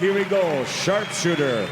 Here we go, Sharpshooter.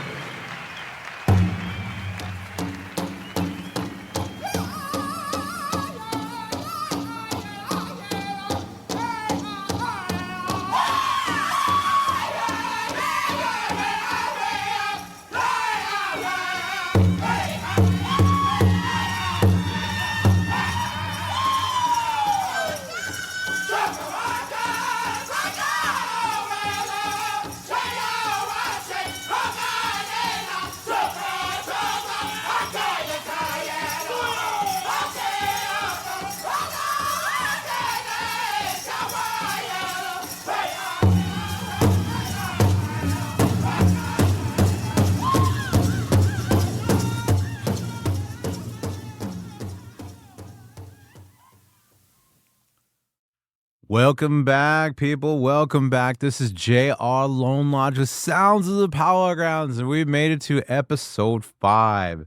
Welcome back, people. Welcome back. This is JR Lonelodge with Sounds of the Powwow Grounds, and we've made it to episode 5.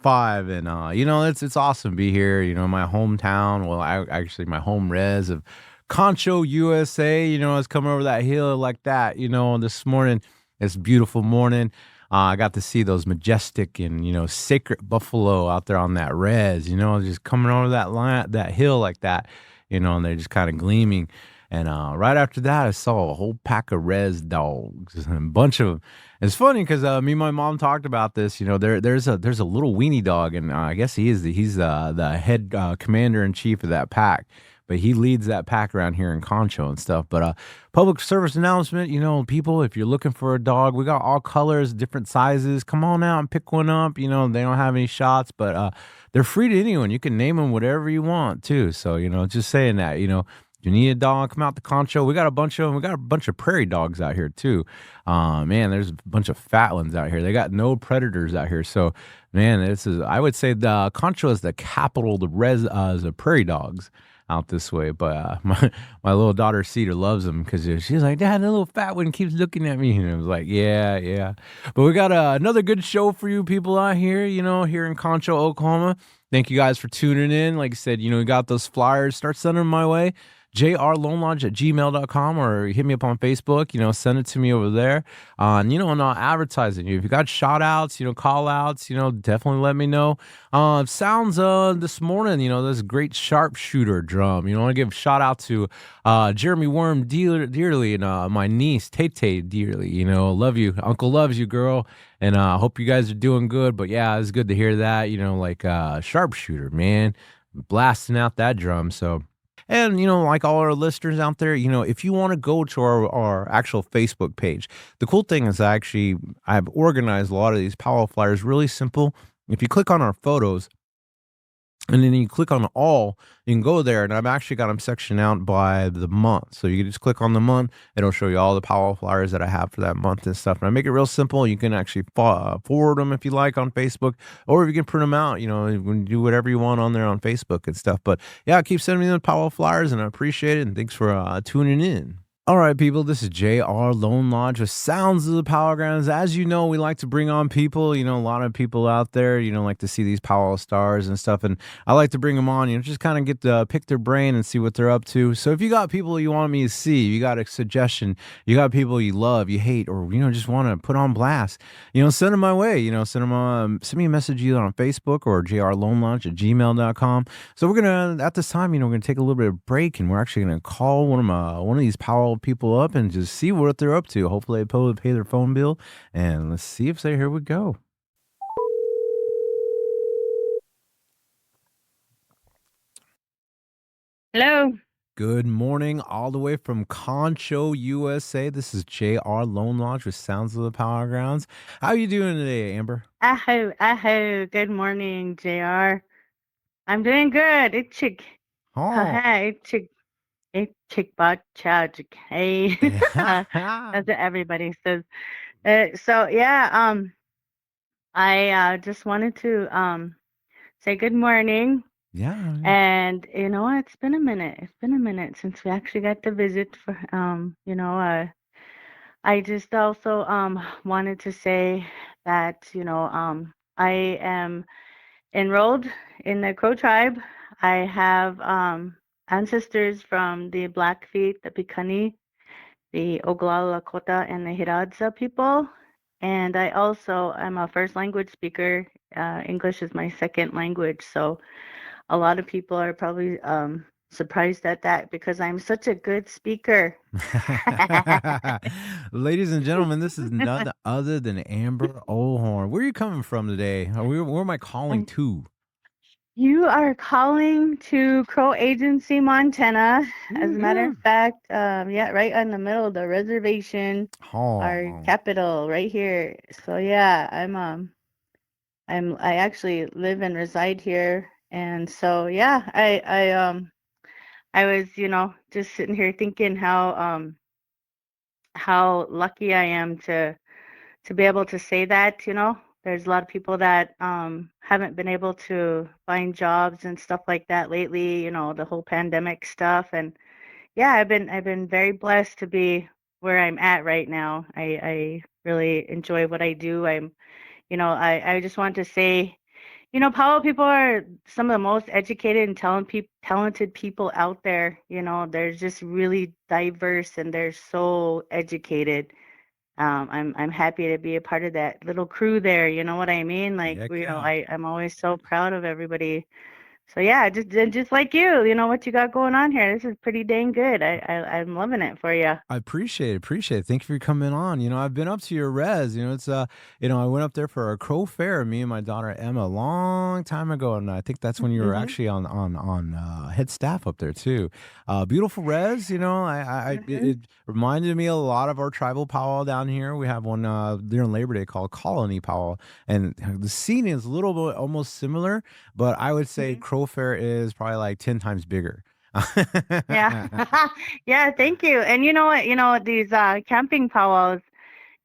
And it's awesome to be here. My hometown. Well, actually my home res of Concho, USA. I was coming over that hill like that. This morning. It's a beautiful morning. I got to see those majestic and sacred buffalo out there on that res. Just coming over that hill like that. And they're just kind of gleaming. And right after that, I saw a whole pack of res dogs, and a bunch of them. It's funny because me and my mom talked about this. There's a little weenie dog, and I guess he's the head commander in chief of that pack. But he leads that pack around here in Concho and stuff. But public service announcement, people, if you're looking for a dog, we got all colors, different sizes. Come on out and pick one up. They don't have any shots, but they're free to anyone. You can name them whatever you want, too. So, just saying that, if you need a dog, come out to Concho. We got a bunch of them. We got a bunch of prairie dogs out here, too. Man, there's a bunch of fat ones out here. They got no predators out here. So, man, I would say the Concho is the capital of the prairie dogs out this way. But my little daughter Cedar loves them because she's like, Dad, the little fat one keeps looking at me. And I was like, yeah. But we got another good show for you people out here, here in Concho, Oklahoma. Thank you guys for tuning in. Like I said, we got those flyers. Start sending them my way. jrlonelodge@gmail.com, or hit me up on Facebook, send it to me over there. And I'll advertise it. If you got shout outs, call outs, definitely let me know. Sounds this morning, this great Sharpshooter drum. I want to give a shout out to Jeremy Worm dearly, and my niece Tay dearly. Love you. Uncle loves you, girl. And I hope you guys are doing good. But yeah, it's good to hear that, Sharpshooter, man, blasting out that drum. So, and, like all our listeners out there, if you want to go to our actual Facebook page, the cool thing is I've organized a lot of these powwow flyers really simple. If you click on our photos and then you click on all, you can go there, and I've actually got them sectioned out by the month. So you can just click on the month. It'll show you all the powwow flyers that I have for that month and stuff. And I make it real simple. You can actually forward them if you like on Facebook, or if you can print them out, you can do whatever you want on there on Facebook and stuff. But yeah, keep sending me those powwow flyers, and I appreciate it. And thanks for tuning in. All right, people, this is JR Lonelodge with Sounds of the Powwow Grounds. As you know, we like to bring on people, a lot of people out there, like to see these powwow stars and stuff. And I like to bring them on, just kind of get to pick their brain and see what they're up to. So if you got people you want me to see, you got a suggestion, you got people you love, you hate, or, just want to put on blast, send them my way, send me a message either on Facebook or jrlonelodge@gmail.com. So we're going to, at this time, we're going to take a little bit of break, and we're actually going to call one of these powwow people up and just see what they're up to. Hopefully they probably pay their phone bill, and let's see if they, here we go. Hello. Good morning, all the way from Concho, USA. This is JR Lonelodge with Sounds of the Powwow Grounds. How are you doing today, Amber? Aho. Good morning, JR. I'm doing good. It's bot chajik. Hey. That's what everybody says. So yeah, I just wanted to say good morning. Yeah. And you know what? It's been a minute. It's been a minute since we actually got to visit for I just also wanted to say that I am enrolled in the Crow tribe. I have ancestors from the Blackfeet, the Pikuni, the Oglala Lakota and the Hidatsa people. And I'm a first language speaker. English is my second language. So a lot of people are probably surprised at that because I'm such a good speaker. Ladies and gentlemen, this is none other than Amber OldHorn. Where are you coming from today? Where am I calling to? You are calling to Crow Agency, Montana. As a matter of fact, yeah, right in the middle of the reservation, our Oh, capital, right here. So yeah, I actually live and reside here, and so yeah, I was, just sitting here thinking how lucky I am to be able to say that, there's a lot of people that haven't been able to find jobs and stuff like that lately, the whole pandemic stuff. And yeah, I've been very blessed to be where I'm at right now. I really enjoy what I do. I just want to say, Powwow people are some of the most educated and talented people out there. They're just really diverse and they're so educated. I'm happy to be a part of that little crew there. You know what I mean? Like, heck yeah. I'm always so proud of everybody. So yeah, just like you, what you got going on here. This is pretty dang good. I'm loving it for you. I appreciate it. Thank you for coming on. I've been up to your res. It's I went up there for a crow fair, me and my daughter Emma, a long time ago, and I think that's when you were Mhm. actually on head staff up there too. Beautiful res. It Mhm. reminded me a lot of our tribal powwow down here. We have one during Labor Day called Colony Powwow, and the scene is a little bit almost similar, but I would say Mhm. crow fair is probably like 10 times bigger. Yeah. Yeah, thank you. And you know what? These camping powwows,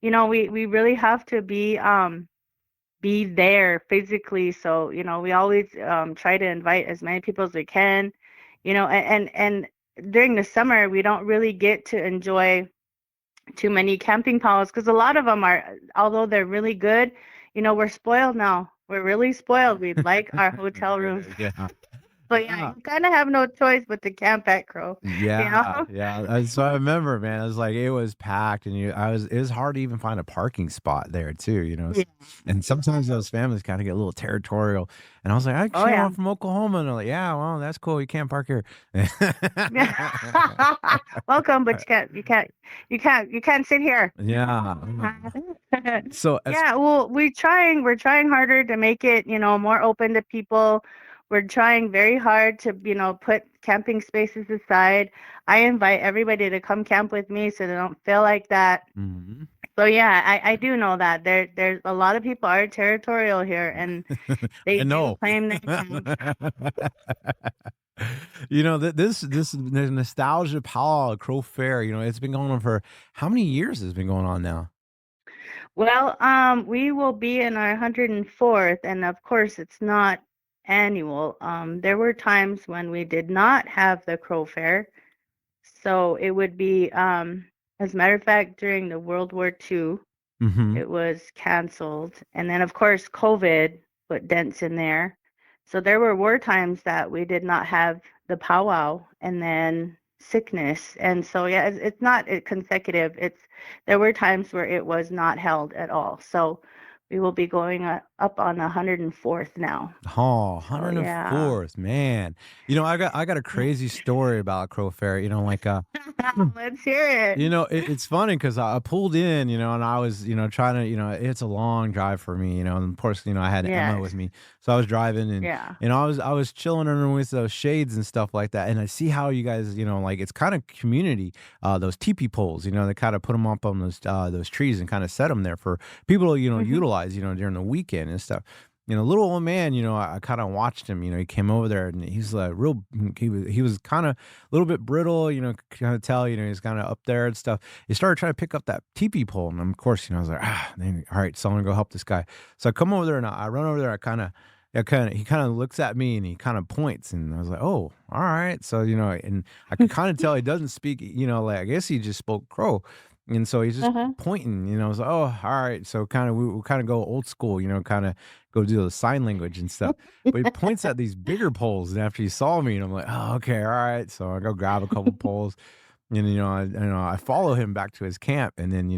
we really have to be there physically. So, we always try to invite as many people as we can, and during the summer we don't really get to enjoy too many camping powwows because a lot of them are, although they're really good, we're spoiled now. We're really spoiled. We like our hotel rooms. Yeah. So yeah, Yeah. you kind of have no choice but to camp at Crow, you know? Yeah. So I remember, man, it was like it was packed, and it was hard to even find a parking spot there too. Yeah. And sometimes those families kind of get a little territorial. And I was like, I Oh came yeah. up from Oklahoma, and they're like, yeah, well, that's cool. You can't park here. Yeah. Welcome, but you can't sit here. Yeah. So as Yeah, well, we're trying harder to make it, more open to people. We're trying very hard to, put camping spaces aside. I invite everybody to come camp with me so they don't feel like that. Mhm. So yeah, I do know that there's a lot of people are territorial here and I they do know. claim their camp. This the nostalgia powwow Crow Fair, it's been going on for how many years has it been going on now? Well, we will be in our 104th, and of course, it's not annual. There were times when we did not have the Crow Fair, so it would be, as a matter of fact, during the World War II, Mhm. it was canceled, and then of course, COVID put dents in there. So there were war times that we did not have the powwow, and then sickness, and so yeah, it's not consecutive. There were times where it was not held at all. So we will be going up on 104th now. Oh, So yeah. 104th, man. I got a Yeah. crazy story about Crow Fair, Let's hear it. It's funny because I pulled in, and I was, trying to, it's a long drive for me, and of course, I had Emma Yes. with me, so I was driving, and Yeah. I was chilling underneath those shades and stuff like that, and I see how you guys, like it's kind of community, those teepee poles, they kind of put them up on those trees and kind of set them there for people to, Mhm. utilize, during the weekend and stuff. Little old man, I kind of watched him, he came over there and he's like he was kind of a little bit brittle, kind of tell, he's kind of up there and stuff. He started trying to pick up that teepee pole. And of course, I was like, man, all right, so I'm gonna go help this guy. So I come over there and I run over there. He kind of looks at me and he kind of points. And I was like, oh, all right. So, and I could kind of tell he doesn't speak, like I guess he just spoke Crow. And so he's just Uh-huh. pointing, I was like, oh, all right. So we kind of go old school, kind of go do the sign language and stuff. But he points at these bigger poles, and after he saw me, and I'm like, "Oh, okay, all right." So I go grab a couple poles, And I follow him back to his camp, and then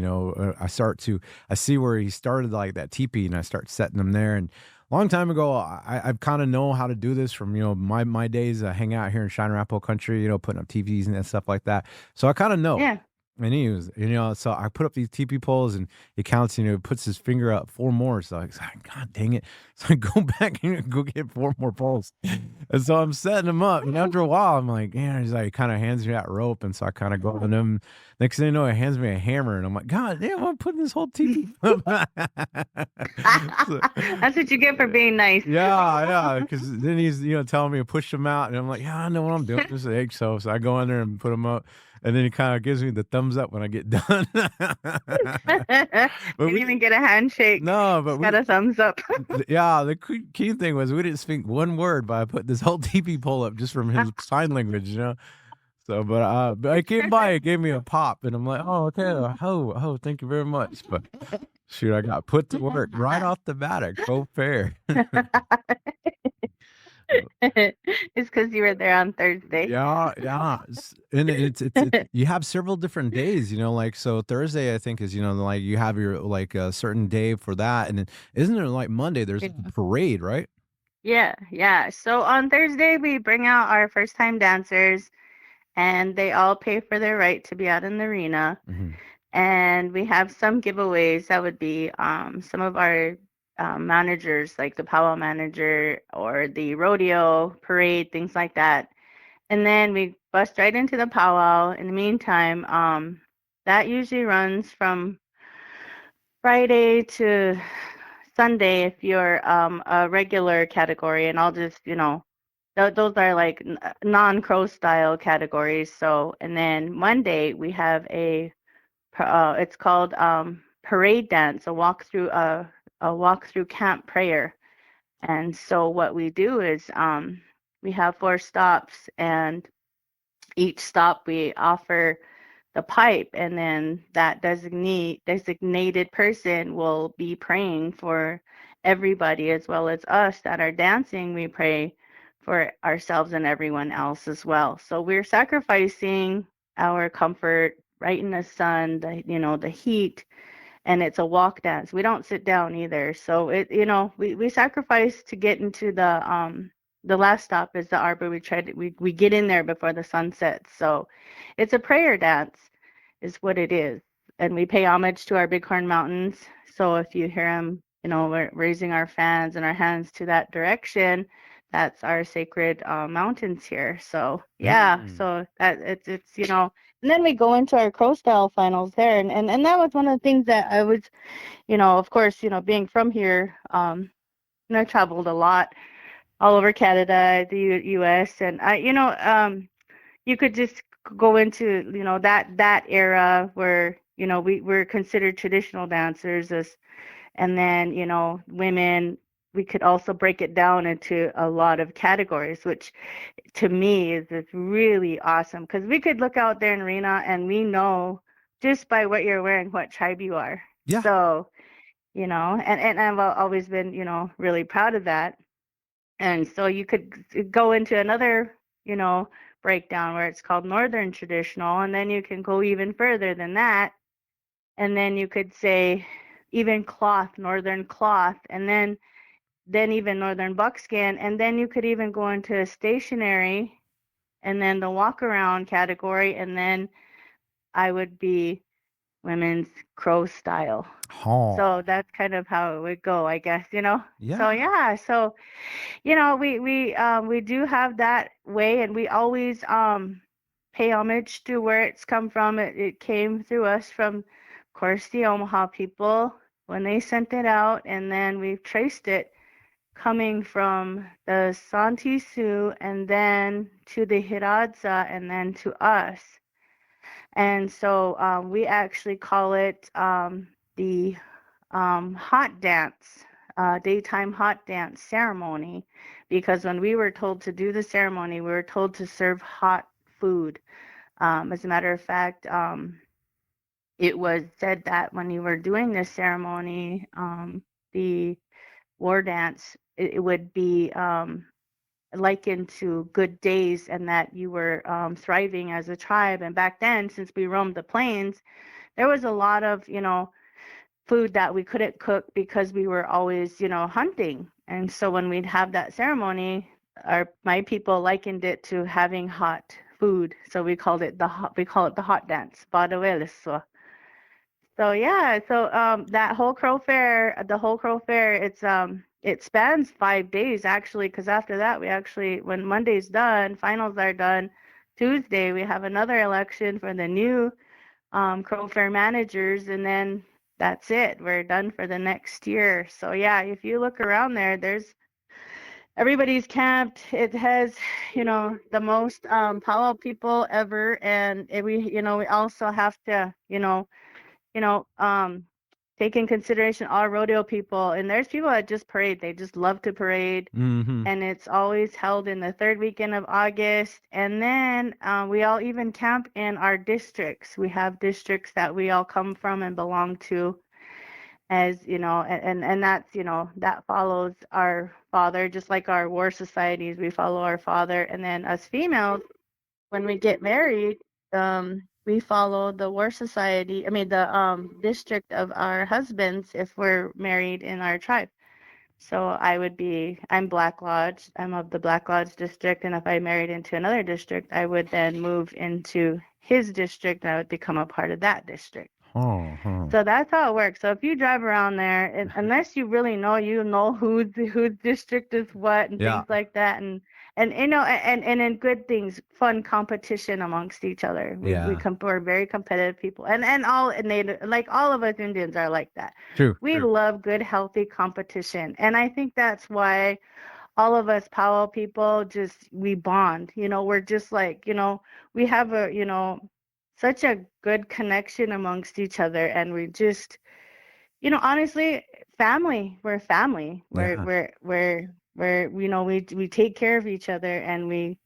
I see where he started like that teepee, and I start setting them there. And long time ago, I kind of know how to do this from my days hanging out here in Cheyenne Arapaho country, putting up teepees and stuff like that. So I kind of know. Yeah. And he was, so I put up these teepee poles, and he counts, puts his finger up 4 more. So I was like, God dang it. So I go back and go get 4 more poles. And so I'm setting them up. And after a while, I'm like, man, he's like, kind of hands me that rope. And so I kind of go to him. Next thing you know, he hands me a hammer. And I'm like, God damn, I'm putting this whole teepee. So, That's what you get for being nice. yeah. Because then he's, telling me to push them out. And I'm like, yeah, I know what I'm doing. Just egg. So I go in there and put them up. And then he kind of gives me the thumbs up when I get done. Didn't even get a handshake. No, but got a thumbs up. Yeah, the key thing was we didn't speak one word, but I put this whole teepee pole up just from his sign language, So, but I came by, it gave me a pop, and I'm like, oh, okay, oh, thank you very much. But shoot, I got put to work right off the bat at Grove Fair. It's because you were there on Thursday. Yeah. And it's you have several different days, like so Thursday I think is, like you have your like a certain day for that, and then isn't it like Monday there's a parade, right? Yeah. So on Thursday we bring out our first time dancers, and they all pay for their right to be out in the arena. Mm-hmm. And we have some giveaways. That would be some of our managers, like the powwow manager or the rodeo parade, things like that. And then we bust right into the powwow. In the meantime, that usually runs from Friday to Sunday if you're a regular category, and I'll just, those are like non-crow style categories. So, and then Monday we have it's called parade dance, a walk through camp prayer. And so what we do is we have 4 stops, and each stop we offer the pipe, and then that designated person will be praying for everybody as well as us that are dancing. We pray for ourselves and everyone else as well. So we're sacrificing our comfort right in the sun, the heat, and it's a walk dance. We don't sit down either. So we sacrifice to get into the last stop is the arbor. We get in there before the sun sets. So it's a prayer dance is what it is. And we pay homage to our Bighorn Mountains. So if you hear them, we're raising our fans and our hands to that direction. That's our sacred mountains here. So yeah, so that it's and then we go into our Crow style finals there, and that was one of the things that I was, of course, being from here, and I traveled a lot all over Canada, the U.S., and you could just go into that era where we're considered traditional dancers, and then women. We could also break it down into a lot of categories, which to me is really awesome, because we could look out there in arena and we know just by what you're wearing what tribe you are. Yeah. So and I've always been really proud of that. And so you could go into another breakdown where it's called Northern Traditional, and then you can go even further than that, and then you could say even cloth, Northern cloth, and then even Northern buckskin, and then you could even go into stationary, and then the walk around category, and then I would be women's crow style. Oh. So that's kind of how it would go, I guess, Yeah. So yeah, so we do have that way, and we always pay homage to where it's come from. It came through us from, of course, the Omaha people when they sent it out, and then we've traced it coming from the Santee Sioux, and then to the Hidatsa, and then to us. And so we actually call it the hot dance, daytime hot dance ceremony, because when we were told to do the ceremony, we were told to serve hot food. As a matter of fact, it was said that when you were doing this ceremony, the war dance, it would be likened to good days and that you were thriving as a tribe. And back then, since we roamed the plains, there was a lot of, food that we couldn't cook because we were always, hunting. And so when we'd have that ceremony, my people likened it to having hot food. So we call it the hot dance, Badaweliso. So yeah, so that whole crow fair, the whole crow fair, it spans 5 days actually, because after that we actually, when Monday's done, finals are done, Tuesday we have another election for the new crow fair managers, and then that's it. We're done for the next year. So yeah, if you look around there, there's everybody's camped. It has, the most powwow people ever, and we also have to, you know, um, take in consideration all rodeo people. And there's people that just parade. They just love to parade. Mm-hmm. And it's always held in the third weekend of August. And then we all even camp in our districts. We have districts that we all come from and belong to, as and that's, that follows our father, just like our war societies. We follow our father. And then us females, when we get married, we follow the war society. I mean, the district of our husbands if we're married in our tribe. So I'm Black Lodge. I'm of the Black Lodge district, and if I married into another district, I would then move into his district, and I would become a part of that district. Oh, So that's how it works. So if you drive around there, unless you really know, whose district is what and yeah, things like that, and and in good things, fun competition amongst each other. yeah, We're very competitive people, and they, like all of us Indians are like that. true, We true. love good, healthy competition, and I think that's why all of us powwow people we bond. We're just like, we have such a good connection amongst each other, and we just, honestly, family. We're family. Yeah. We take care of each other, and we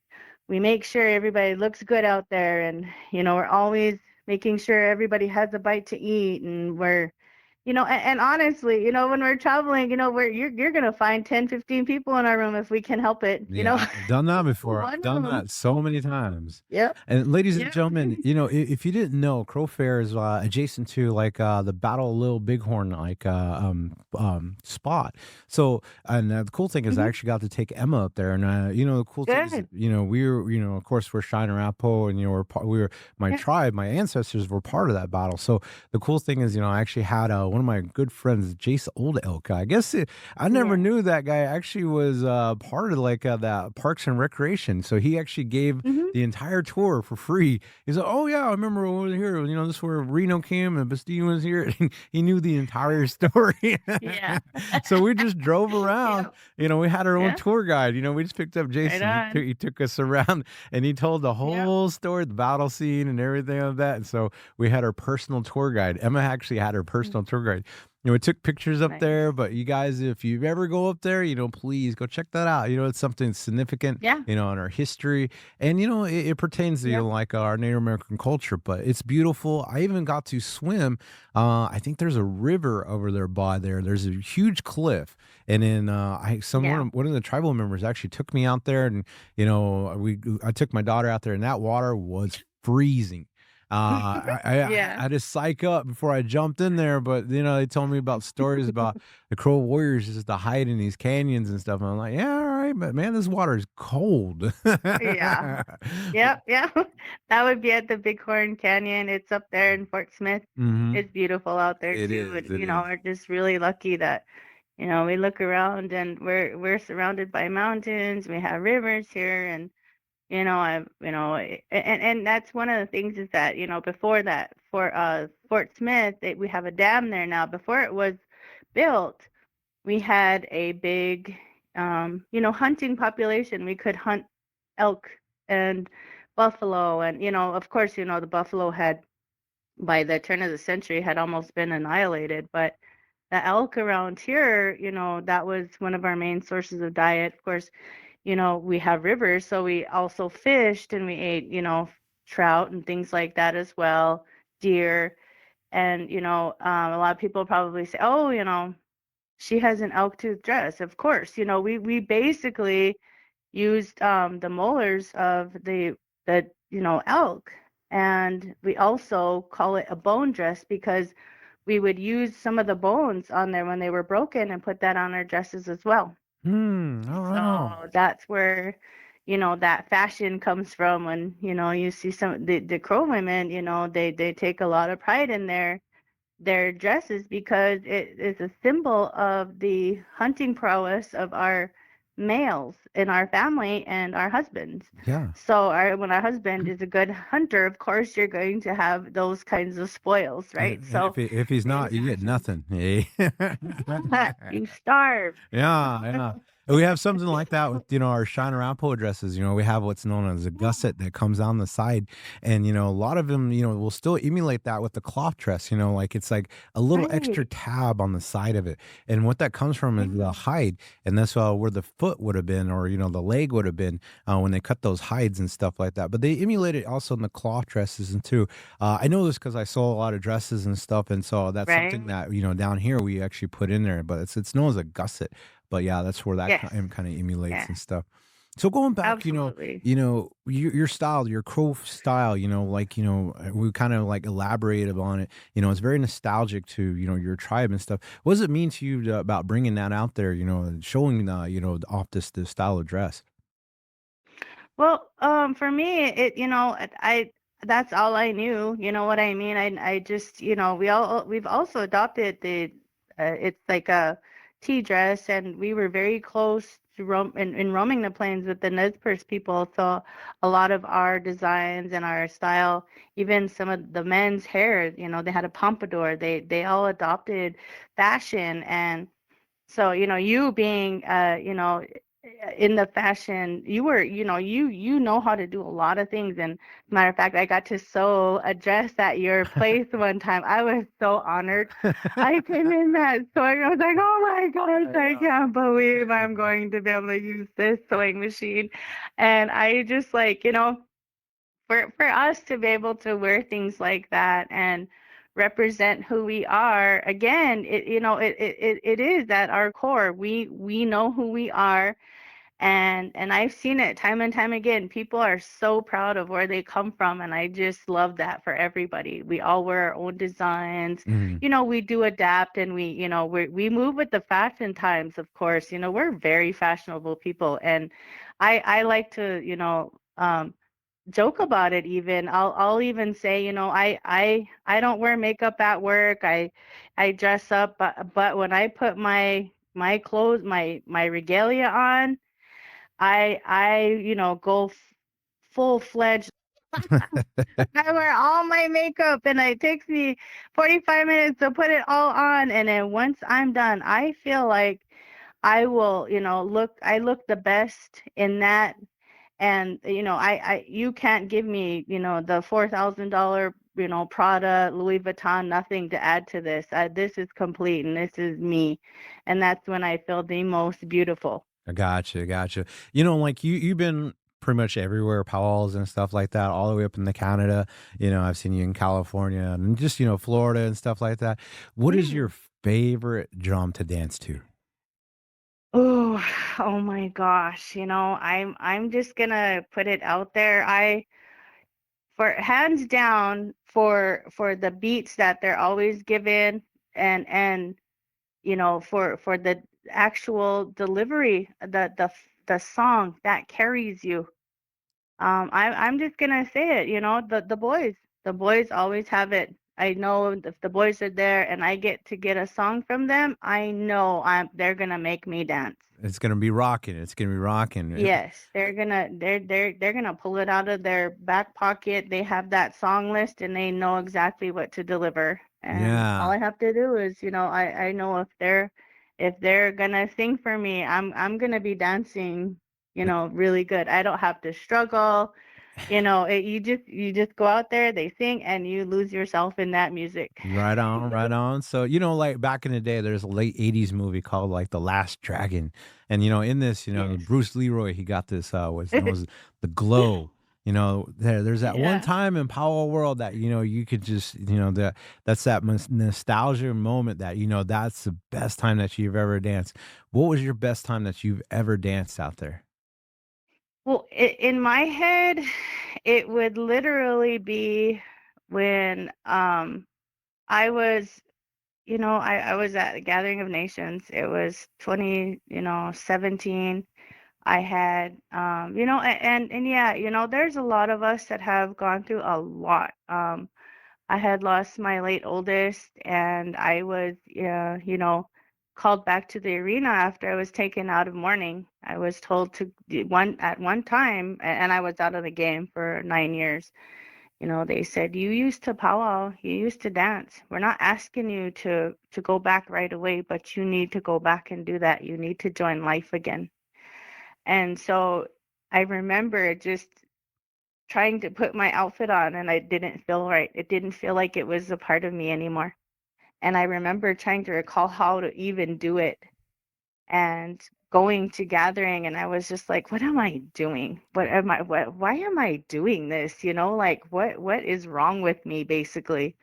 make sure everybody looks good out there, and we're always making sure everybody has a bite to eat, and and honestly, when we're traveling, you're gonna find 10, 15 people in our room if we can help it. Yeah, I've done that before. I've One done room. that so many times. Yep. And ladies and Yep. gentlemen, if you didn't know, Crow Fair is adjacent to like the Battle of Little Bighorn spot. So, and the cool thing is I Mhm. actually got to take Emma up there, and the cool thing is, Good. we were, of course, we're Shine-Arapaho, and we were my Yeah. tribe, my ancestors were part of that battle. So the cool thing is, I actually had one of my good friends, Jace Old Elk. I guess I never Yeah. knew that guy actually was part of like that Parks and Recreation. So he actually gave Mhm. the entire tour for free. He's like, "Oh yeah, I remember over here. This is where Reno came and Bastille was here." He knew the entire story. Yeah. So we just drove around. Yep. We had our own Yeah. tour guide. We just picked up Right Jason. on. He took us around and he told the Yep. whole story, the battle scene and everything of that. And so we had our personal tour guide. Emma actually had her personal tour guide. We took pictures up Nice. there, but you guys, if you ever go up there, please go check that out. It's something significant, Yeah. in our history. And, it pertains to, Yep. like our Native American culture, but it's beautiful. I even got to swim. I think there's a river over there by there. There's a huge cliff. And then Yeah. one of the tribal members actually took me out there, and, I took my daughter out there, and that water was freezing. I Yeah. had to psych up before I jumped in there, but they told me about stories about the Crow Warriors just to hide in these canyons and stuff. And I'm like, yeah, all right, but man, this water is cold. Yeah. Yep. Yeah. That would be at the Bighorn Canyon. It's up there in Fort Smith. Hmm. It's beautiful out there It too. is. And It is. we're just really lucky that we look around and we're surrounded by mountains. We have rivers here, and and that's one of the things is that, before that, for Fort Smith, we have a dam there now. Before it was built, we had a big, hunting population. We could hunt elk and buffalo, and of course, the buffalo had, by the turn of the century, had almost been annihilated, but the elk around here, that was one of our main sources of diet. Of course, we have rivers, so we also fished, and we ate, trout and things like that as well, deer. And, a lot of people probably say, oh, she has an elk tooth dress. Of course, we basically, used the molars of the elk, and we also call it a bone dress because we would use some of the bones on there when they were broken and put that on our dresses as well. Oh, right on. So that's where, that fashion comes from. When, you see some the Crow women, they take a lot of pride in their dresses because it is a symbol of the hunting prowess of our males in our family and our husbands. Yeah. So when our husband is a good hunter, of course you're going to have those kinds of spoils, right? So If he's same not, you get fashion. nothing. Hey. You starve. Yeah, yeah. We have something like that with, our shine around polo dresses. We have what's known as a gusset that comes down the side. And, a lot of them, will still emulate that with the cloth dress, like it's like a little extra Right. tab on the side of it. And what that comes from is the Yeah. hide. And that's where the foot would have been, or, the leg would have been when they cut those hides and stuff like that. But they emulate it also in the cloth dresses and too. I know this because I saw a lot of dresses and stuff. And so that's something Right. that, down here we actually put in there, but it's known as a gusset. But yeah, that's where that Yes. kind of emulates Yeah. and stuff. So going back, Absolutely. your style, your crow style, like we kind of like elaborated on it. It's very nostalgic to your tribe and stuff. What does it mean to you about bringing that out there? And showing off this style of dress. Well, for me, I that's all I knew. You know what I mean? I just, we've also adopted it's like a tea dress, and we were very close to in roaming the plains with the Nez Perce people. So a lot of our designs and our style, even some of the men's hair, they had a pompadour. They all adopted fashion, and so, you being, in the fashion, you were, you know how to do a lot of things. And matter of fact, I got to sew a dress at your place one time. I was so honored. I came in that sewing. I was like, oh my gosh, I can't believe I'm going to be able to use this sewing machine. And I just like, for us to be able to wear things like that and represent who we are, again, it is at our core. We know who we are, and I've seen it time and time again. People are so proud of where they come from, and I just love that for everybody. We all wear our own designs. Mhm. We do adapt, and we move with the fashion times, of course. We're very fashionable people, and I like to, joke about it. Even I'll even say, I don't wear makeup at work. I dress up, but when I put my clothes, my regalia on, I go full-fledged. I wear all my makeup, and it takes me 45 minutes to put it all on, and then once I'm done, I feel like I will, I look the best in that. And you can't give me the $4,000 Prada, Louis Vuitton, nothing to add to this. This is complete, and this is me, and that's when I feel the most beautiful. I gotcha, gotcha. Like you've been pretty much everywhere, Powell's and stuff like that, all the way up into Canada. I've seen you in California and just, Florida and stuff like that. What is Yeah. your favorite drum to dance to? Oh, oh my gosh, I'm just gonna put it out there. For hands down, for the beats that they're always given, and for the actual delivery, the song that carries you. I'm just gonna say it. The boys always have it. I know if the boys are there and I get a song from them, I know they're gonna make me dance. It's gonna be rocking. It's gonna be rocking. Yes, they're gonna pull it out of their back pocket. They have that song list, and they know exactly what to deliver. And all Yeah. I have to do is, I know if they're gonna sing for me, I'm gonna be dancing, really good. I don't have to struggle. You just go out there, they sing, and you lose yourself in that music. Right on, right on. So, like back in the day, there's a late 80s movie called like The Last Dragon. And, in this, Yes. Bruce Leroy, he got this, what's known as the glow. There's that one Yeah. time in Power World that, you could just, that's that nostalgia moment that, that's the best time that you've ever danced. What was your best time that you've ever danced out there? Well, in my head, it would literally be when I was, I was at a Gathering of Nations. It was 2017. I had, and yeah, there's a lot of us that have gone through a lot. I had lost my late oldest, and I was, called back to the arena after I was taken out of mourning. I was told to at one time, and I was out of the game for 9 years. They said, you used to powwow, you used to dance. We're not asking you to go back right away, but you need to go back and do that. You need to join life again. And so I remember just trying to put my outfit on, and I didn't feel right. It didn't feel like it was a part of me anymore. And I remember trying to recall how to even do it and going to gathering, and I was just like, what am I doing? Why am I doing this? Like what is wrong with me basically?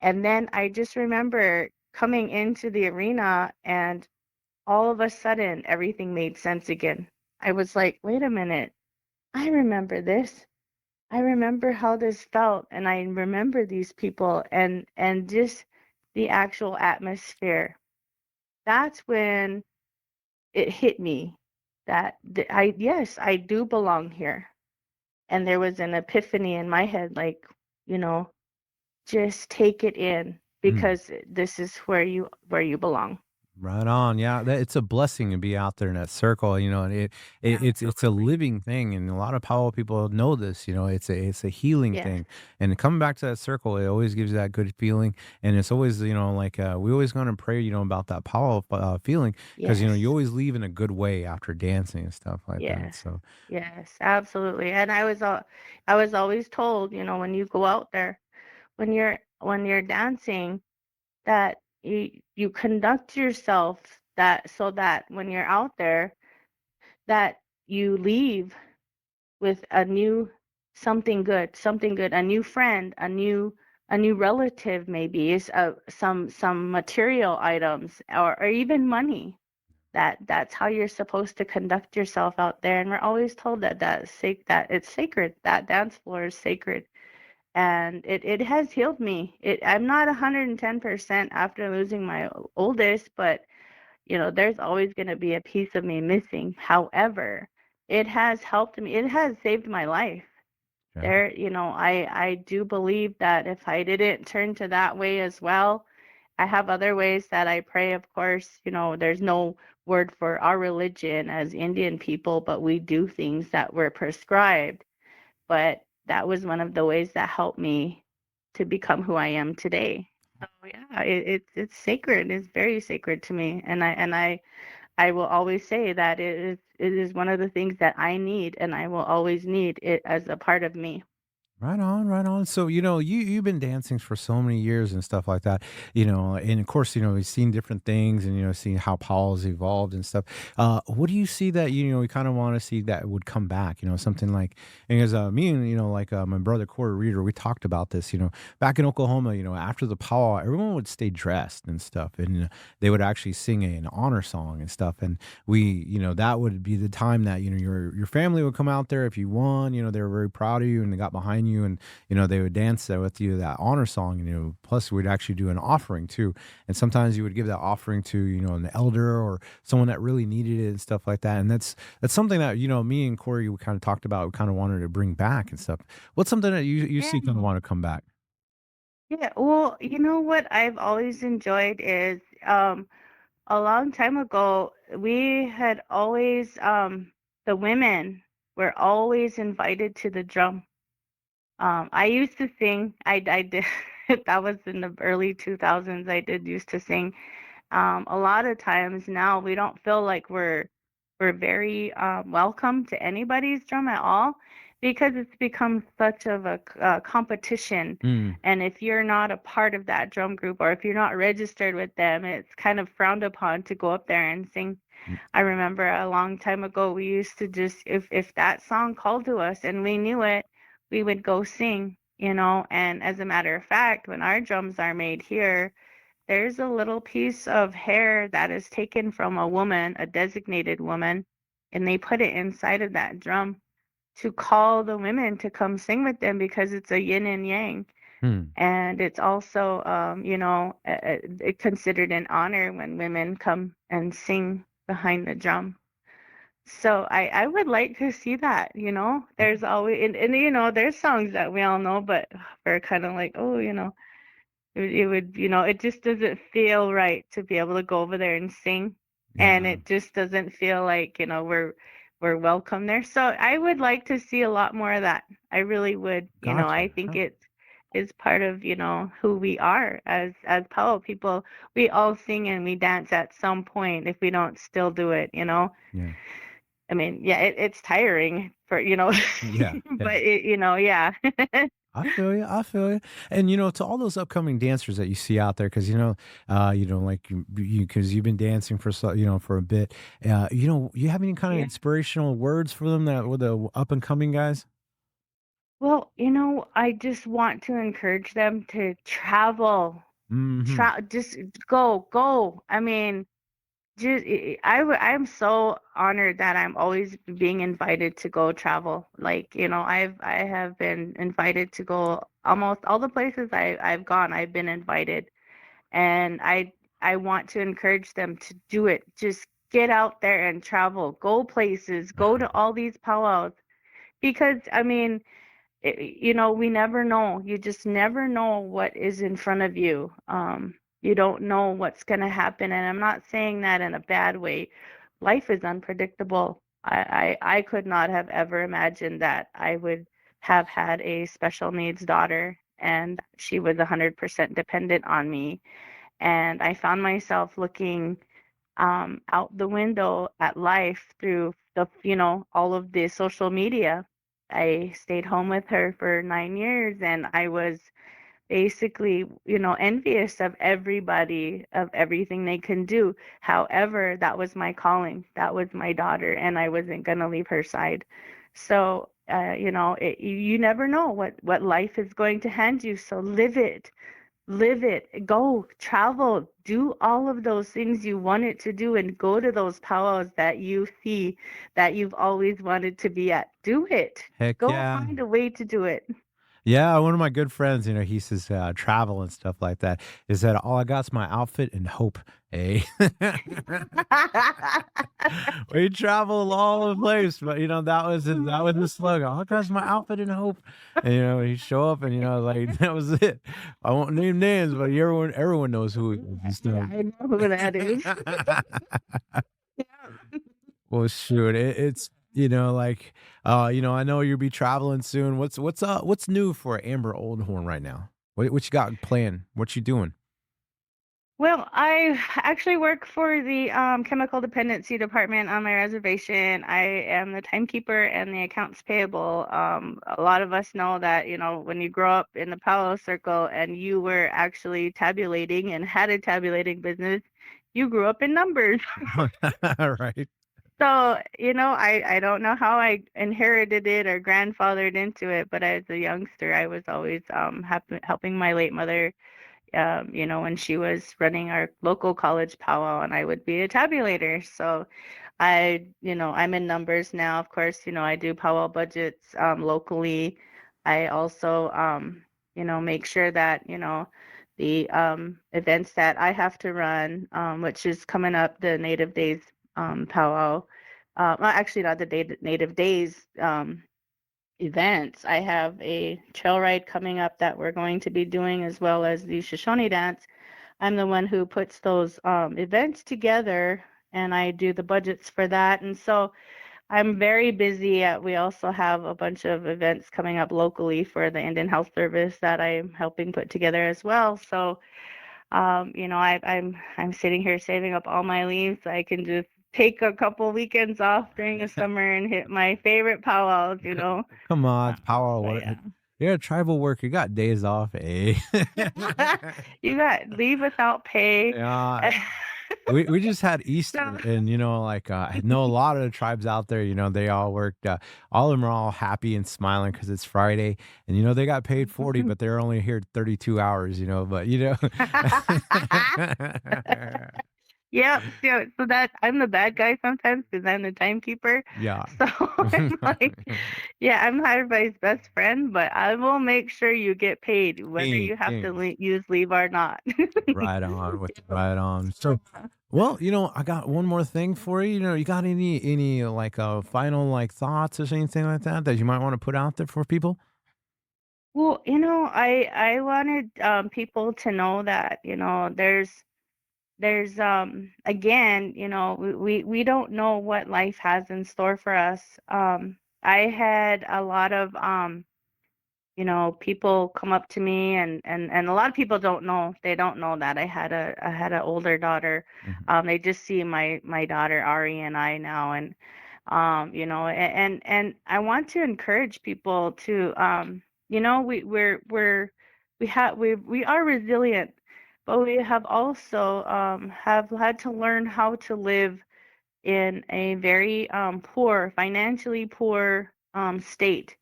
And then I just remember coming into the arena, and all of a sudden everything made sense again. I was like, wait a minute. I remember this. I remember how this felt, and I remember these people, and just the actual atmosphere. That's when it hit me that yes, I do belong here. And there was an epiphany in my head, like, you know, just take it in, Mm. because this is where you belong. Right on. Yeah, it's a blessing to be out there in that circle, and it's a Absolutely. living thing, and a lot of power people know this. It's a healing Yes. thing, and coming back to that circle, it always gives you that good feeling, and it's always like we always gonna pray, about that power feeling, because you Yes. always leave in a good way after dancing and stuff like that. Yes. So Yes, absolutely. And I was always told, when you go out there, when you're dancing, that you conduct yourself that so that when you're out there, that you leave with a new something good, a new friend, a new relative, maybe is some material items, or even money. That's how you're supposed to conduct yourself out there, and we're always told that it's sacred, that dance floor is sacred. And it has healed me. I'm not 110% after losing my oldest, but there's always going to be a piece of me missing. However, it has helped me. It has saved my life. yeah. I do believe that if I didn't turn to that way as well, I have other ways that I pray. Of course, there's no word for our religion as Indian people, but we do things that were prescribed. But that was one of the ways that helped me to become who I am today. So yeah, it's sacred. It's very sacred to me, and I will always say that it is one of the things that I need, and I will always need it as a part of me. Right on, right on. So, you've been dancing for so many years and stuff like that, and of course, we've seen different things and seen how Paul's evolved and stuff. What do you see that we kind of want to see that would come back? Something like, because me and like my brother Corey Reader, we talked about this. Back in Oklahoma, after the powwow, everyone would stay dressed and stuff, and they would actually sing an honor song and stuff, and that would be the time that your family would come out there if you won. They were very proud of you and they got behind you, and they would dance there with you that honor song, and plus we'd actually do an offering too, and sometimes you would give that offering to an elder or someone that really needed it and stuff like that. And that's something that me and Corey, we kind of talked about, we kind of wanted to bring back and stuff. What's something that you Yeah. see kind of want to come back? Yeah. Well, you know what I've always enjoyed is a long time ago, we had always the women were always invited to the drum. I used to sing. I did. That was in the early 2000s. I did used to sing. A lot of times now we don't feel like we're very welcome to anybody's drum at all, because it's become such of a competition. Mm, And if you're not a part of that drum group, or if you're not registered with them, it's kind of frowned upon to go up there and sing. mm, I remember a long time ago, we used to just, if that song called to us and we knew it, we would go sing. And as a matter of fact, when our drums are made here, there's a little piece of hair that is taken from a woman, a designated woman, and they put it inside of that drum to call the women to come sing with them because it's a yin and yang. Hmm. And it's also, considered an honor when women come and sing behind the drum. So I would like to see that, you know. There's always and you know, there's songs that we all know, but we're kind of like, oh, you know, it would, you know, it just doesn't feel right to be able to go over there and sing, and Yeah. it just doesn't feel like, you know, we're welcome there. So I would like to see a lot more of that. I really would. You know, I Gotcha. think Huh. it is part of, you know, who we are as Powell people. We all sing and we dance at some point if we don't still do it, you know. Yeah. I mean, yeah, it's tiring for, you know, Yeah. Yeah. but it, you know, yeah. I feel you. I feel you. And to all those upcoming dancers that you see out there, because like because you've been dancing for for a bit. You have any kind of Yeah. inspirational words for them that with the up and coming guys? Well, you know, I just want to encourage them to travel. Hmm. Just go. I mean, just I'm so honored that I'm always being invited to go travel. Like, you know, I have been invited to go almost all the places I've gone. I've been invited, and I want to encourage them to do it. Just get out there and travel. Go places. Go to all these powwows because I mean, you know, we never know. You just never know what is in front of you. You don't know what's going to happen. And I'm not saying that in a bad way. Life is unpredictable. I could not have ever imagined that I would have had a special needs daughter and she was 100% dependent on me. And I found myself looking out the window at life through the, you know, all of the social media. I stayed home with her for 9 years and I was basically, you know, envious of everybody, of everything they can do. However, that was my calling. That was my daughter and I wasn't going to leave her side. So, you know, you never know what life is going to hand you. So live it, go, travel, do all of those things you wanted to do, and go to those powwows that you see that you've always wanted to be at. Do it. Heck Go yeah. find a way to do it. Yeah, one of my good friends, he says travel and stuff like that. Is that all I got's my outfit and hope? Hey, we travel all over the place, but that was his slogan. All I got's my outfit and hope. And he show up, and like that was it. I won't name names, but everyone knows who he is and Yeah, stuff. I know who that is. Yeah. Well, shoot, it's like I know you'll be traveling soon. What's new for Amber Oldhorn right now? What you got planned? What you doing? Well, I actually work for the chemical dependency department on my reservation. I am the timekeeper and the accounts payable. A lot of us know that, you know, when you grow up in the Palo Circle and you were actually tabulating and had a tabulating business, you grew up in numbers. Right. So, you know, I don't know how I inherited it or grandfathered into it, but as a youngster, I was always helping my late mother, you know, when she was running our local college powwow, and I would be a tabulator. So you know, I'm in numbers now. Of course, you know, I do powwow budgets locally. I also, you know, make sure that, you know, the events that I have to run, which is coming up, the Native Days powwow. Well, actually, not the Native Days events. I have a trail ride coming up that we're going to be doing, as well as the Shoshone dance. I'm the one who puts those events together, and I do the budgets for that. And so I'm very busy. We also have a bunch of events coming up locally for the Indian Health Service that I'm helping put together as well. So you know, I'm sitting here saving up all my leaves so I can just take a couple weekends off during the summer and hit my favorite powwows, you C- know. Come on, it's power But work. yeah. Yeah, tribal work. You got days off, eh? You got leave without pay. Yeah. We just had So, Easter, and like I know a lot of the tribes out there. They all worked. All of them are all happy and smiling because it's Friday, and they got paid 40, but they're only here 32 hours. But Yep. So that I'm the bad guy sometimes because I'm the timekeeper. Yeah. So I'm like, yeah, I'm everybody's best friend, but I will make sure you get paid whether King, you have to king. use leave or not. Right on with right on. So, well, I got one more thing for you. You got any like final like thoughts or anything like that that you might want to put out there for people? Well, I wanted people to know that, there's again, we don't know what life has in store for us. I had a lot of people come up to me, and a lot of people don't know. They don't know that I had an older daughter. Mhm. They just see my daughter Ari and I now, and and I want to encourage people to we are resilient, but we have also have had to learn how to live in a very poor, financially poor state.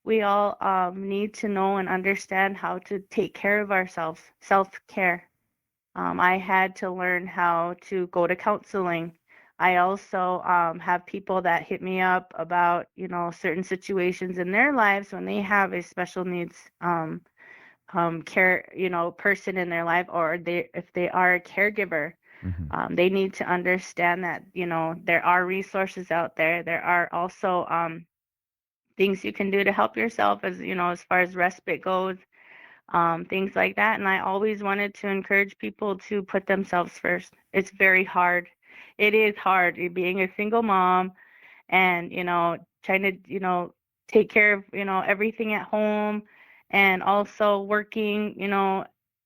We all need to know and understand how to take care of ourselves, self-care. I had to learn how to go to counseling. I also have people that hit me up about, certain situations in their lives when they have a special needs care, person in their life, or if they are a caregiver. Mhm. They need to understand that, there are resources out there. There are also things you can do to help yourself as far as respite goes, things like that. And I always wanted to encourage people to put themselves first. It's very hard. It is hard being a single mom and trying to take care of everything at home, and also working,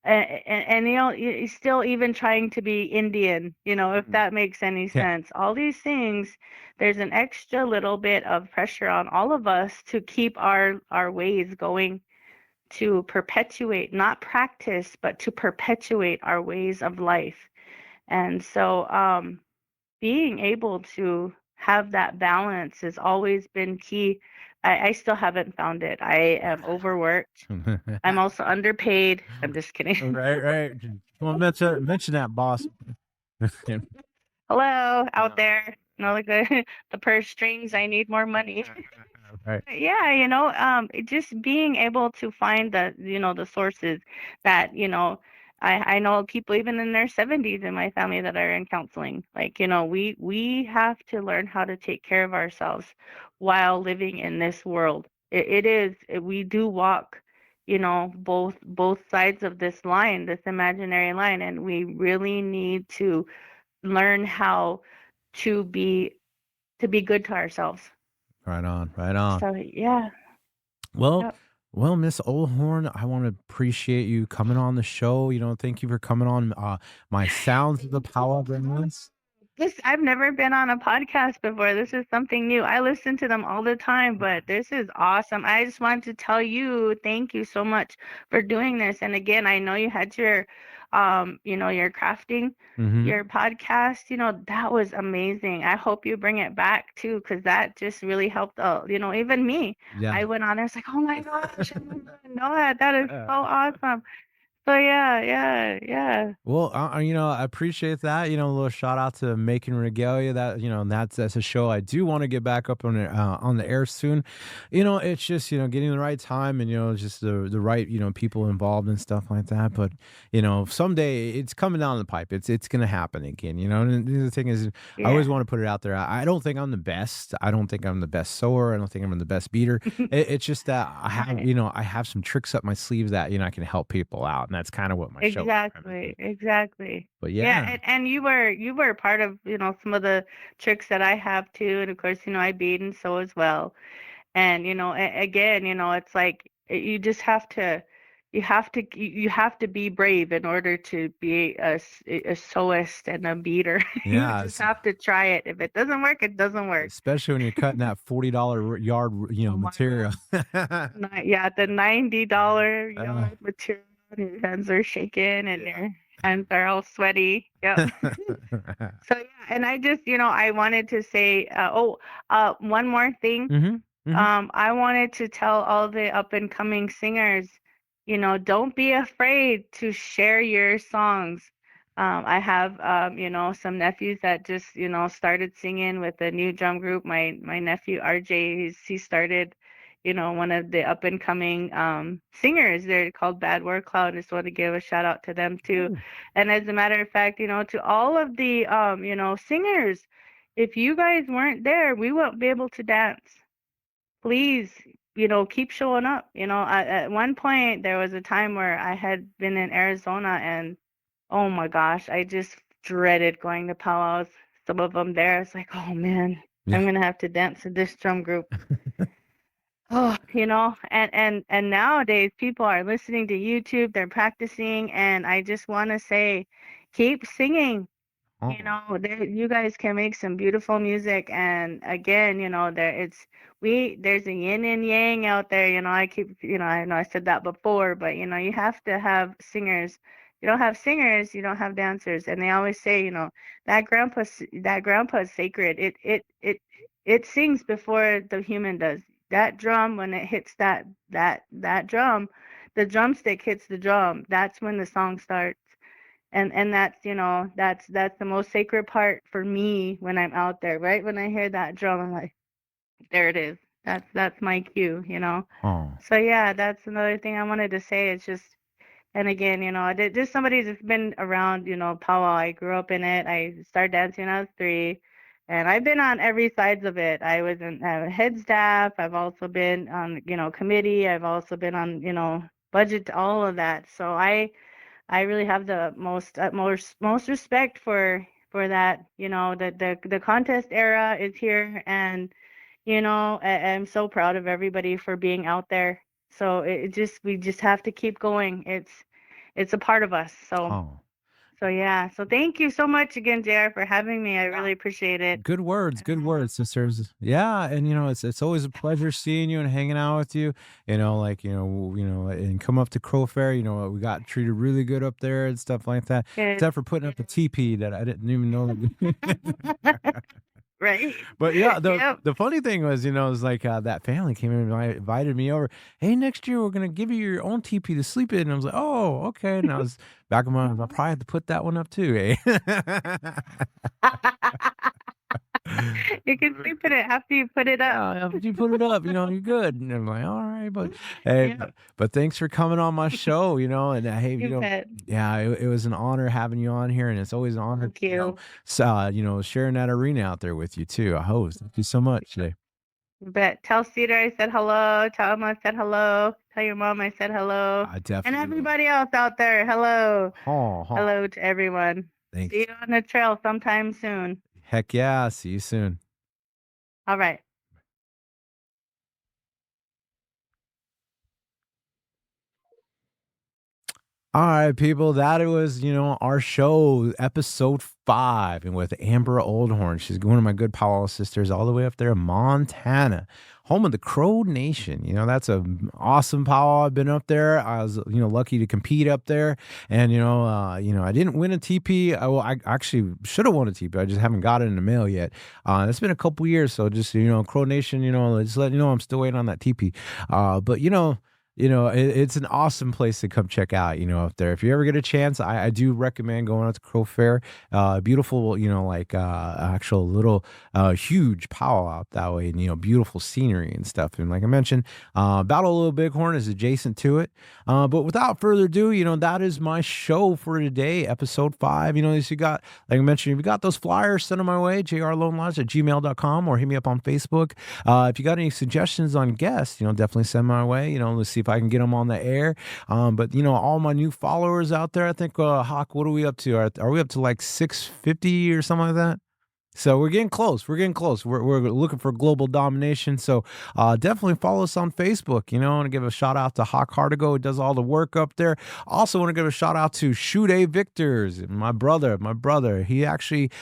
and still even trying to be Indian, if Mhm. that makes any Yeah. sense. All these things, there's an extra little bit of pressure on all of us to keep our ways going, to perpetuate, not practice, but to perpetuate our ways of life. And so being able to have that balance has always been key. I still haven't found it. I am overworked. I'm also underpaid. I'm just kidding. Right, right. Well, mention that, boss. Hello, out Yeah. there. Like the purse strings. I need more money. Right. Yeah, just being able to find the sources that, I know people even in their 70s in my family that are in counseling. Like, we have to learn how to take care of ourselves while living in this world. We do walk, both sides of this line, this imaginary line, and we really need to learn how to be good to ourselves. Right on, right on. So, yeah. Well, Yep. well, Miss Oldhorn, I want to appreciate you coming on the show. Thank you for coming on my Sounds of the Power Gremlins. I've never been on a podcast before. This is something new. I listen to them all the time, but this is awesome. I just wanted to tell you, thank you so much for doing this. And again, I know you had your crafting, Mm-hmm. your podcast, that was amazing. I hope you bring it back too, because that just really helped out, even me. Yeah. I went on there, I was like, oh my gosh, I didn't know that. That is so awesome. So yeah, yeah, yeah. Well, I appreciate that. A little shout out to Making Regalia. That that's a show I do want to get back up on the air soon. It's just getting the right time and just the right people involved and stuff like that. But someday it's coming down the pipe. It's gonna happen again. And the thing is, I always Yeah. want to put it out there. I don't think I'm the best. I don't think I'm the best sewer. I don't think I'm the best beater. It's just that I have Right. I have some tricks up my sleeve that I can help people out, and that's kind of what my show is Exactly, primarily. exactly. But Yeah, yeah. and you were part of, some of the tricks that I have too, and of course, I beat and so as well. And again, it's like you just have to be brave in order to be a sewist and a beater. You Yeah, just have to try it. If it doesn't work, it doesn't work. especially when you're cutting that $40 yard, Oh my material. God. Yeah, the $90 Uh, yard material, and your hands are shaking and your hands are all sweaty. Yep. So yeah, and I just, I wanted to say, one more thing. Mhm, mhm. I wanted to tell all the up and coming singers, don't be afraid to share your songs. I have, some nephews that just, started singing with a new drum group. My nephew RJ, he started, one of the up and coming singers. They're called Bad Word Cloud. I just want to give a shout out to them too. Ooh. And as a matter of fact, to all of the singers, if you guys weren't there, we won't be able to dance. Please, keep showing up. At one point there was a time where I had been in Arizona and oh my gosh, I just dreaded going to powwows. Some of them there, it's like, oh man, Yeah. I'm gonna have to dance to this drum group. Oh, and nowadays people are listening to YouTube, they're practicing, and I just want to say, keep singing. Oh. You guys can make some beautiful music, and again, there's a yin and yang out there. I know I said that before, but you have to have singers. You don't have singers, you don't have dancers, and they always say, that grandpa is sacred. It sings before the human does. That drum, when it hits that drum, the drumstick hits the drum. That's when the song starts. And that's that's the most sacred part for me when I'm out there. Right when I hear that drum, I'm like, there it is. That's my cue. Oh. So yeah, that's another thing I wanted to say. It's just, and again, I did just somebody that's been around, powwow. I grew up in it. I started dancing when I was 3, and I've been on every sides of it. I was in head staff. I've also been on committee. I've also been on budget, all of that. So I really have the most respect for that. The contest era is here, and I'm so proud of everybody for being out there. So we just have to keep going. It's a part of us. Oh. So yeah. So thank you so much again, JR, for having me. I really appreciate it. Good words, sisters. Yeah, and it's always a pleasure seeing you and hanging out with you. And come up to Crow Fair. We got treated really good up there and stuff like that. Good. Except for putting up the teepee that I didn't even know. Right. But yeah, Yep. the funny thing was, it was like that family came in and invited me over. Hey, next year we're gonna give you your own teepee to sleep in. And I was like, oh, okay. And I was back in my mind, I probably had to put that one up too, eh? You can sleep in it after you put it up. Yeah, after you put it up, you're good. And I'm like, all right, but hey, Yep. but thanks for coming on my show, and hey, You bet. yeah, it was an honor having you on here, and it's always an honor, Thank you. sharing that arena out there with you too. I host. Thank you so much today. You bet. Tell Cedar I said hello. Tell him I said hello. Tell your mom I said hello. I And definitely will. everybody else out there, hello. Oh, Hello to everyone. thanks. See you on the trail sometime soon. Heck yeah. See you soon. All right. All right, people. That was, our show, episode 5, and with Amber OldHorn. She's one of my good powwow sisters, all the way up there in Montana, home of the Crow Nation. That's a awesome powwow. I've been up there. I was, lucky to compete up there, and I didn't win a TP. I actually should have won a TP. I just haven't got it in the mail yet. It's been a couple years, so just Crow Nation. Just letting you know I'm still waiting on that TP. But it's an awesome place to come check out, up there. If you ever get a chance, I do recommend going out to Crow Fair. Beautiful, actual little, huge powwow out that way, and, beautiful scenery and stuff. And like I mentioned, Battle of Little Bighorn is adjacent to it. But without further ado, that is my show for today, episode 5. If you got, like I mentioned, if you got those flyers, send them my way, jrlonelodge@gmail.com, or hit me up on Facebook. If you got any suggestions on guests, definitely send my way. Let's see if I can get them on the air. But all my new followers out there, I think, Hawk, what are we up to? Are we up to like 650 or something like that? So we're getting close. We're looking for global domination. So definitely follow us on Facebook. I want to give a shout out to Hawk Hardigo, who does all the work up there. Also want to give a shout out to Shude Victors, my brother. He actually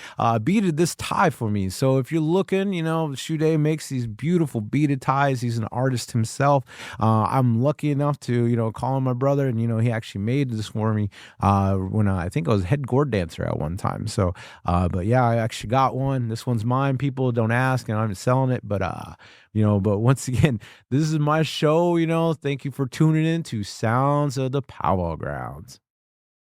beaded this tie for me. So if you're looking, Shude makes these beautiful beaded ties. He's an artist himself. I'm lucky enough to, call him my brother, and he actually made this for me when I think I was head gourd dancer at one time. So, but yeah, I actually got one. This one's mine. People don't ask, and I'm selling it. But but once again, this is my show. Thank you for tuning in to Sounds of the Powwow Grounds.